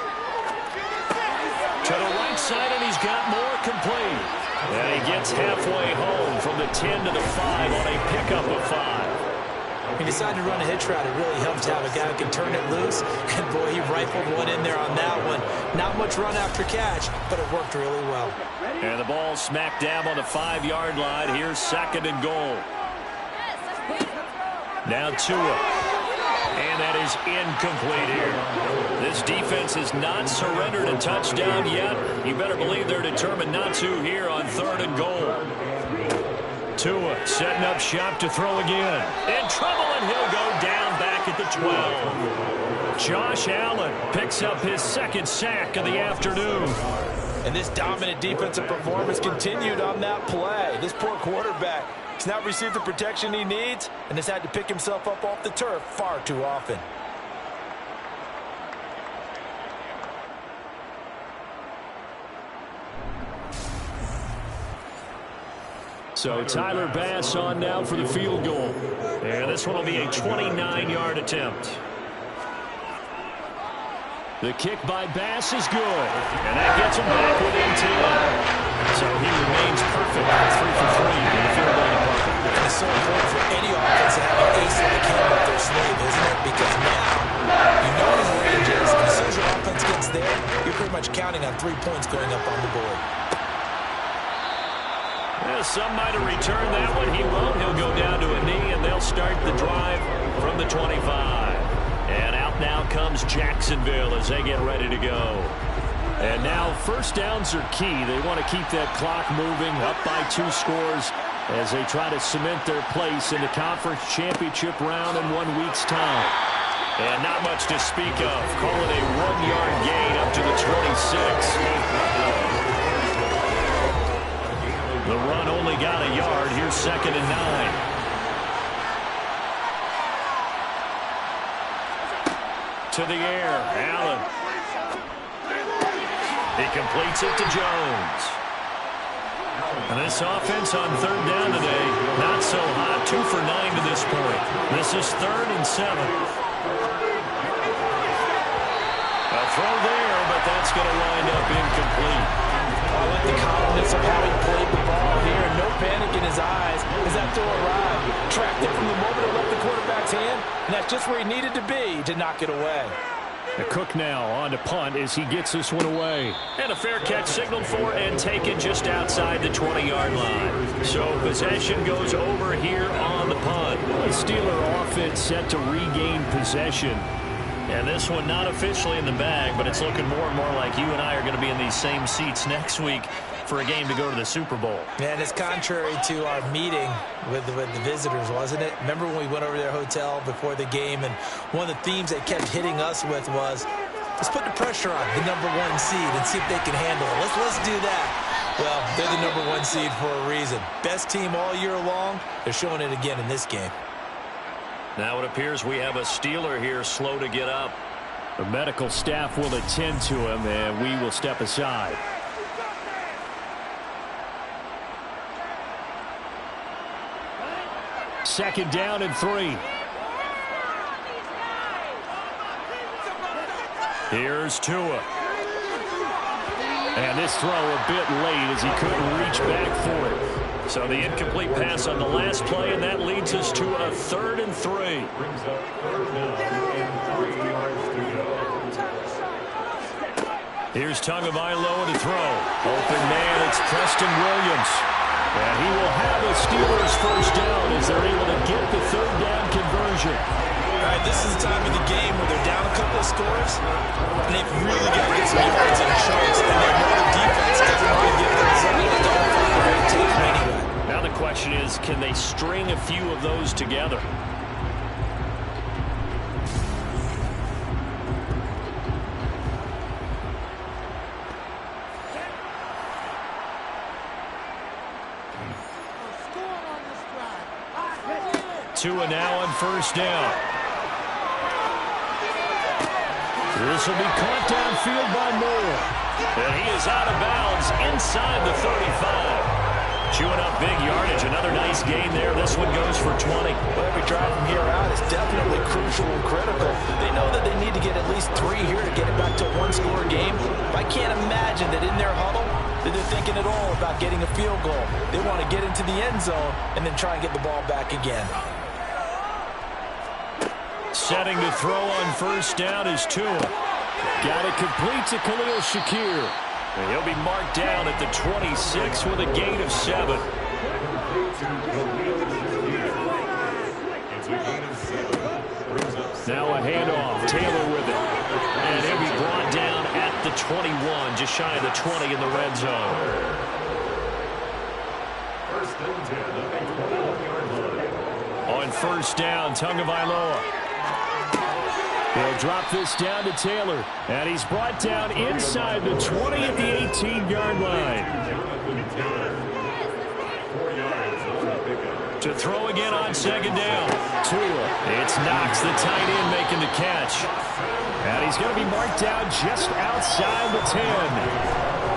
To the right side, and he's got more complete. And he gets halfway home from the 10 to the 5 on a pickup of 5. He decided to run a hitch route. It really helps to have a guy who can turn it loose. And, boy, he rifled one in there on that one. Not much run after catch, but it worked really well. And the ball smacked down on the 5-yard line. Here's 2nd and goal. Now Tua. And that is incomplete here. This defense has not surrendered a touchdown yet. You better believe they're determined not to here on 3rd and goal. Tua setting up shop to throw again. In trouble, and he'll go down back at the 12. Josh Allen picks up his 2nd sack of the afternoon. And this dominant defensive performance continued on that play. This poor quarterback, he's not received the protection he needs and has had to pick himself up off the turf far too often. So Tyler Bass on now for the field goal. And this one will be a 29-yard attempt. The kick by Bass is good. And that gets him back within 10. So he remains perfect. 3 for 3 in the field goal department. It's so important for any offense to have an ace in the camp up their sleeve, isn't it? Because now you know his range is. As soon as your offense gets there, you're pretty much counting on 3 points going up on the board. Well, some might have returned that one. He won't. He'll go down to a knee, and they'll start the drive from the 25. And out now comes Jacksonville as they get ready to go. And now first downs are key. They want to keep that clock moving up by 2 scores as they try to cement their place in the conference championship round in 1 week's time. And not much to speak of. Call it a 1-yard gain up to the 26. The run only got a yard. Here's 2nd and 9. To the air, Allen. He completes it to Jones. And this offense on 3rd down today, not so hot. 2 for 9 to this point. This is 3rd and 7. A throw there, but that's going to wind up incomplete. I like the confidence of how he played the ball here. No panic in his eyes as that throw arrived. Tracked it from the moment it left the quarterback's hand, and that's just where he needed to be to knock it away. The Cook now on to punt as he gets this one away. And a fair catch signaled for and taken just outside the 20-yard line. So possession goes over here on the punt. The Steeler offense set to regain possession. And this one not officially in the bag, but it's looking more and more like you and I are going to be in these same seats next week for a game to go to the Super Bowl. And it's contrary to our meeting with the visitors, wasn't it? Remember when we went over to their hotel before the game, and one of the themes they kept hitting us with was, let's put the pressure on the #1 seed and see if they can handle it. Let's do that. Well, they're the #1 seed for a reason. Best team all year long. They're showing it again in this game. Now it appears we have a Steeler here slow to get up. The medical staff will attend to him, and we will step aside. Second down and 3. Here's Tua. And this throw a bit late as he couldn't reach back for it. So the incomplete pass on the last play, and that leads us to a 3rd and 3. Brings up 3rd down and 3 yards to go. Here's Tagovailoa to throw. Open man, it's Preston Williams. And he will have a Steelers first down as they're able to get the 3rd down conversion. All right, this is the time of the game where they're down a couple of scores, and they've really got to get some yards in chunks, and they know the defense doesn't want to give them a great team anyway. Now the question is, can they string a few of those together? Tua now on first down. This will be caught downfield by Moore. And he is out of bounds inside the 35. Chewing up big yardage. Another nice gain there. This one goes for 20. Well, every drive from here out is definitely crucial and critical. They know that they need to get at least 3 here to get it back to a one-score game. But I can't imagine that in their huddle that they're thinking at all about getting a field goal. They want to get into the end zone and then try and get the ball back again. Setting to throw on first down is Tua. Got it complete to Khalil Shakir. And he'll be marked down at the 26 with a gain of 7. Now a handoff. Taylor with it. And he'll be brought down at the 21, just shy of the 20 in the red zone. On first down, Tagovailoa. He'll drop this down to Taylor. And he's brought down inside the 20 at the 18-yard line. To throw again on second down. Tua. It's Knox, the tight end, making the catch. And he's going to be marked down just outside the 10.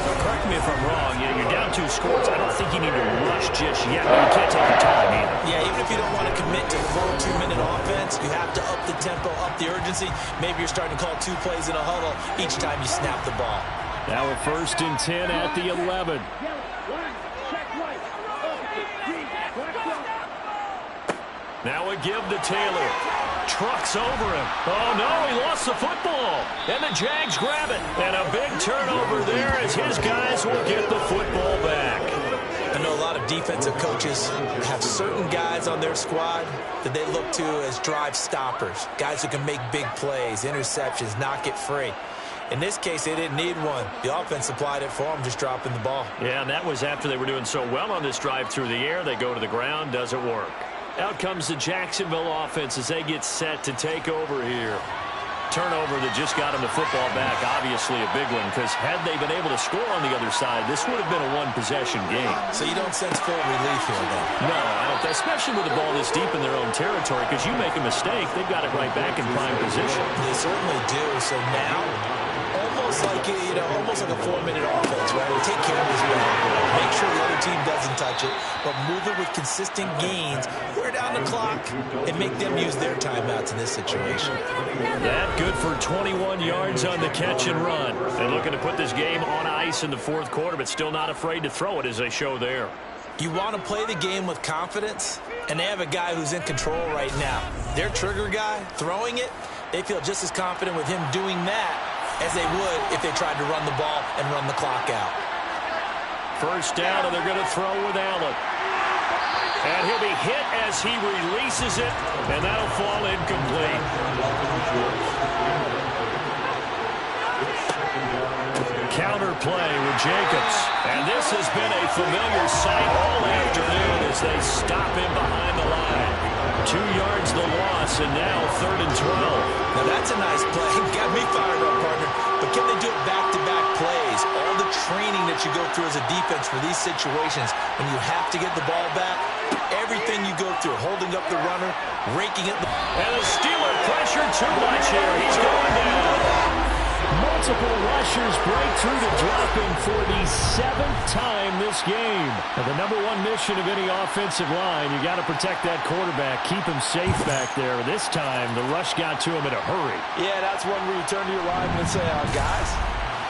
Correct me if I'm wrong. You're down 2 scores. I don't think you need to rush just yet. But you can't take your time either. Yeah, even if you don't want to commit to a full 2-minute offense, you have to up the tempo, up the urgency. Maybe you're starting to call 2 plays in a huddle each time you snap the ball. Now a first and 10 at the 11. Now a give to Taylor. Trucks over him. Oh, no, he lost the football. And the Jags grab it. And a big turnover there as his guys will get the football back. I know a lot of defensive coaches have certain guys on their squad that they look to as drive stoppers, guys who can make big plays, interceptions, knock it free. In this case, they didn't need one. The offense supplied it for them, just dropping the ball. Yeah, and that was after they were doing so well on this drive through the air. They go to the ground, doesn't work. Out comes the Jacksonville offense as they get set to take over here. Turnover that just got them the football back, obviously a big one, because had they been able to score on the other side, this would have been a one-possession game. So you don't sense full relief here, then? No, I don't, especially with the ball this deep in their own territory, because you make a mistake, they've got it right back in prime position. They certainly do. So now, almost like a 4-minute offense, right? We take care of this ball, make sure the other team doesn't touch it, but move it with consistent gains, wear down the clock, and make them use their timeouts in this situation. That good for 21 yards on the catch and run. They're looking to put this game on ice in the fourth quarter, but still not afraid to throw it as they show there. You want to play the game with confidence, and they have a guy who's in control right now. Their trigger guy, throwing it, they feel just as confident with him doing that as they would if they tried to run the ball and run the clock out. First down, and they're going to throw with Allen. And he'll be hit as he releases it, and that'll fall incomplete. Counter play with Jacobs. And this has been a familiar sight all afternoon as they stop him behind the line. 2 yards the loss, and now 3rd and 12. Now that's a nice play. Got me fired up, partner. But can they do it back-to-back plays? All the training that you go through as a defense for these situations, when you have to get the ball back, everything you go through, holding up the runner, raking it. And the Steeler pressure too much here. He's going down. Multiple rushers break through to drop him for the 7th time this game. And the number 1 mission of any offensive line, you got to protect that quarterback, keep him safe back there. This time, the rush got to him in a hurry. Yeah, that's one where you turn to your lineman and say, guys,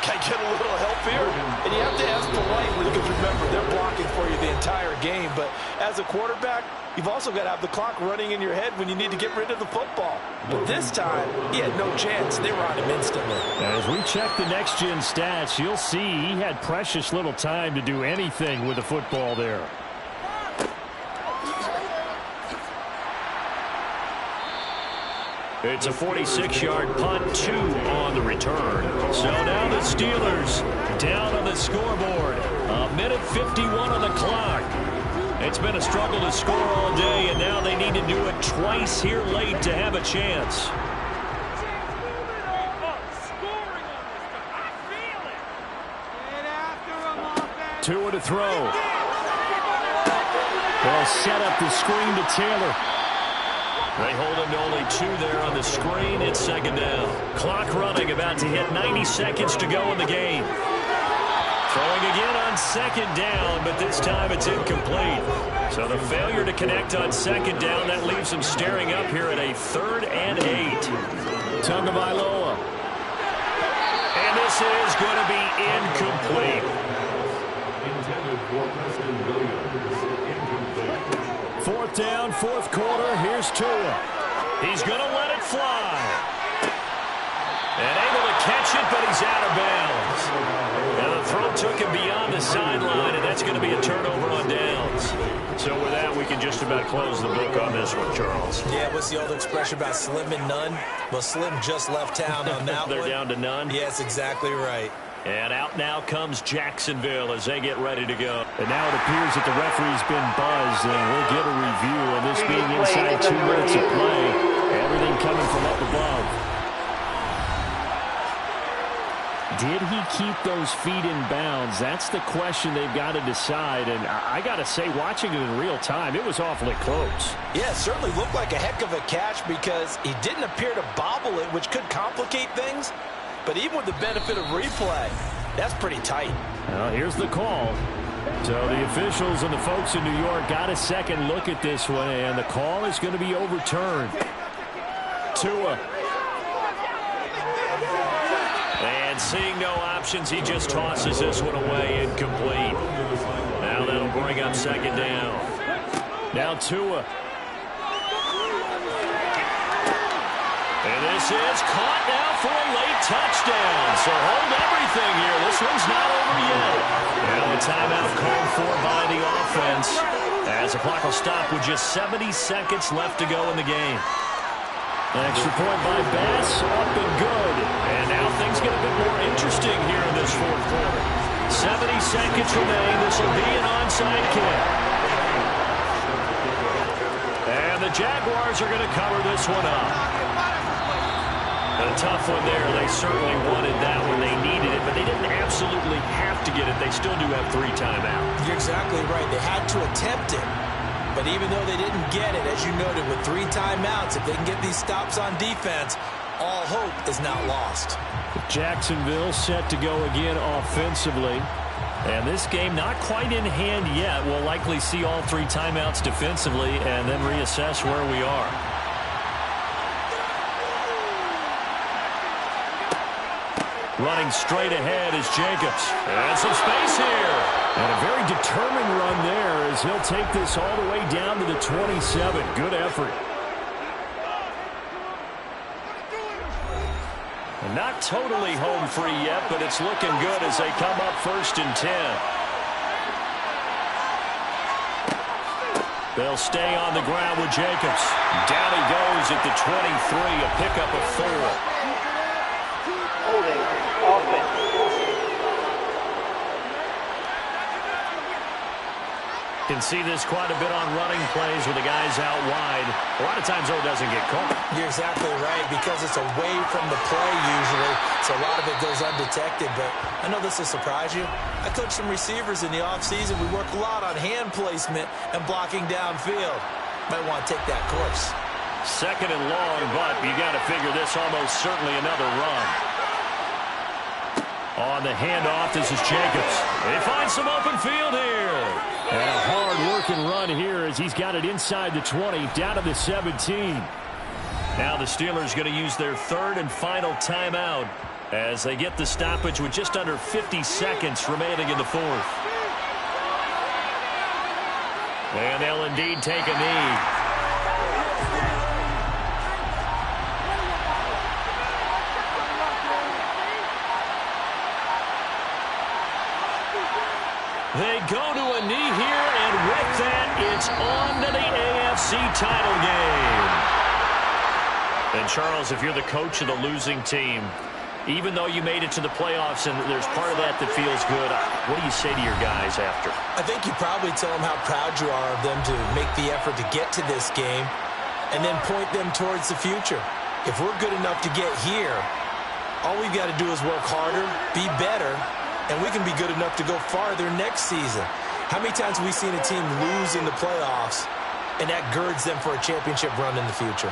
can I get a little help here? And you have to ask politely because, remember, they're blocking for you the entire game. But as a quarterback, you've also got to have the clock running in your head when you need to get rid of the football. But this time, he had no chance. They were on him instantly. As we check the next-gen stats, you'll see he had precious little time to do anything with the football there. It's a 46-yard punt, 2 on the return. So now the Steelers down on the scoreboard. 1:51 on the clock. It's been a struggle to score all day, and now they need to do it twice here late to have a chance. Tua to throw. They'll set up the screen to Taylor. They hold him to only 2 there on the screen. It's second down. Clock running, about to hit 90 seconds to go in the game. Throwing again on second down, but this time it's incomplete. So the failure to connect on second down, that leaves him staring up here at a 3rd and 8. Tagovailoa. And this is going to be incomplete. Intended for Preston Williams. Incomplete. 4th down, 4th quarter. Here's Tua. He's going to let it fly. And able to catch it, but he's out of bounds. And the throw took him beyond the sideline, and that's going to be a turnover on downs. So with that, we can just about close the book on this one, Charles. Yeah, what's the old expression about slim and none? Well, Slim just left town on that They're one. down to none? Yes, exactly right. And out now comes Jacksonville as they get ready to go. And now it appears that the referee's been buzzed, and we'll get a review. And this being inside 2 minutes of play, everything coming from up above. Did he keep those feet in bounds? That's the question they've got to decide. And I got to say, watching it in real time, it was awfully close. Yeah, it certainly looked like a heck of a catch because he didn't appear to bobble it, which could complicate things. But even with the benefit of replay, that's pretty tight. Well, here's the call. So the officials and the folks in New York got a second look at this one, and the call is going to be overturned. Tua. And seeing no options, he just tosses this one away, incomplete. Now that'll bring up second down. Now Tua. And this is caught now for a late touchdown. So hold everything here. This one's not over yet. Now a timeout called for by the offense as the clock will stop with just 70 seconds left to go in the game. An extra point by Bass, up and good. And now things get a bit more interesting here in this 4th quarter. 70 seconds remain. This will be an onside kick. And the Jaguars are going to cover this one up. A tough one there. They certainly wanted that one. They needed it, but they didn't absolutely have to get it. They still do have 3 timeouts. You're exactly right. They had to attempt it. But even though they didn't get it, as you noted, with 3 timeouts, if they can get these stops on defense, all hope is not lost. Jacksonville set to go again offensively. And this game not quite in hand yet. We'll likely see all 3 timeouts defensively and then reassess where we are. Running straight ahead is Jacobs. And some space here. And a very determined run there as he'll take this all the way down to the 27. Good effort. And not totally home free yet, but it's looking good as they come up 1st and 10. They'll stay on the ground with Jacobs. Down he goes at the 23, a pickup of 4. Can see this quite a bit on running plays with the guys out wide. A lot of times, though, it doesn't get caught. You're exactly right, because it's away from the play usually, so a lot of it goes undetected. But I know this will surprise you. I coach some receivers in the offseason. We work a lot on hand placement and blocking downfield. Might want to take that course. 2nd and long, but you got to figure this almost certainly another run. On the handoff, this is Jacobs. They find some open field here. And a hard-working run here as he's got it inside the 20, down to the 17. Now the Steelers going to use their 3rd and final timeout as they get the stoppage with just under 50 seconds remaining in the 4th. And they'll indeed take a knee. They go to a knee here, and with that, it's on to the AFC title game. And, Charles, if you're the coach of the losing team, even though you made it to the playoffs and there's part of that that feels good, what do you say to your guys after? I think you probably tell them how proud you are of them to make the effort to get to this game and then point them towards the future. If we're good enough to get here, all we've got to do is work harder, be better, and we can be good enough to go farther next season. How many times have we seen a team lose in the playoffs and that girds them for a championship run in the future.